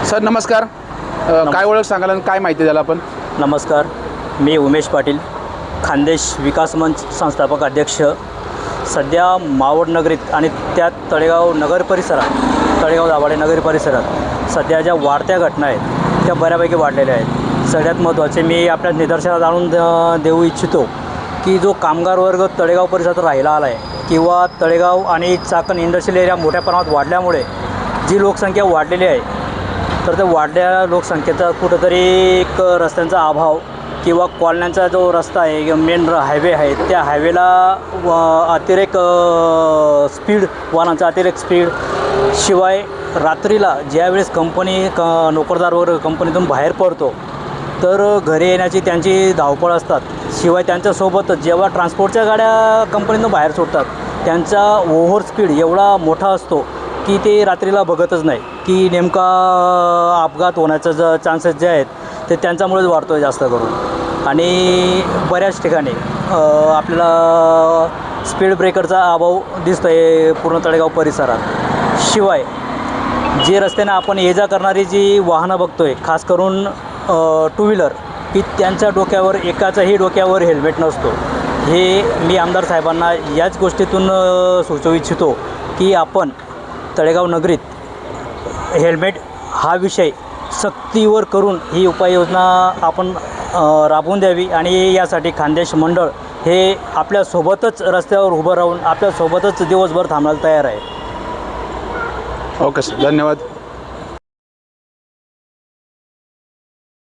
Sir नमस्कार. काय ओळख सांगाल आणि काय माहिती द्याल आपण? नमस्कार, मी उमेश पाटील, खानदेश विकास मंच संस्थापक अध्यक्ष. सध्या मावळ नगरीत आणि त्यात तळेगाव नगर परिसरात, तळेगाव दाभाडे नगरी परिसरात सध्या ज्या वाढत्या घटना आहेत त्या बऱ्यापैकी वाढलेल्या आहेत. सगळ्यात महत्त्वाचे मी आपल्या निदर्शनात आणून देऊ इच्छितो की जो कामगार वर्ग तळेगाव परिसरात राहिला आला आहे किंवा तळेगाव आणि चाकण इंडस्ट्रियल एरिया मोठ्या प्रमाणात वाढल्यामुळे जी लोकसंख्या वाढलेली आहे, तर त्या वाढलेल्या लोकसंख्येचा कुठंतरी एक रस्त्यांचा अभाव किंवा कॉलन्यांचा जो रस्ता आहे, मेन हायवे आहे, त्या हायवेला अतिरेक स्पीड, वाहनांचा अतिरेक स्पीड, शिवाय रात्रीला ज्यावेळेस नोकरदार वर्ग कंपनीतून बाहेर पडतो तर घरी येण्याची त्यांची धावपळ असतात. शिवाय त्यांच्यासोबतच जेव्हा ट्रान्सपोर्टच्या गाड्या कंपनीतून बाहेर सुटतात त्यांचा ओव्हर स्पीड एवढा मोठा असतो की ते रात्रीला बघतच नाही की नेमका अपघात होण्याचं चान्सेस जे आहेत ते त्यांच्यामुळेच वाढतो आहे जास्त करून. आणि बऱ्याच ठिकाणी आपल्याला स्पीड ब्रेकरचा अभाव दिसतो आहे पूर्ण तळेगाव परिसरात. शिवाय जे रस्त्याने आपण ये जा करणारी जी वाहनं बघतो आहे, खास करून टू व्हीलर, की त्यांच्या डोक्यावर एकाच्याही डोक्यावर हेल्मेट नसतो. हे मी आमदार साहेबांना याच गोष्टीतून सुचवू इच्छितो की आपण तळेगाव नगरीत हेल्मेट हा विषय सक्तीवर करून ही उपाययोजना आपण राबवून द्यावी. आणि यासाठी खानदेश मंडळ हे आपल्यासोबतच रस्त्यावर उभं राहून आपल्यासोबतच दिवसभर थांबायला तयार आहे. ओके सर, धन्यवाद.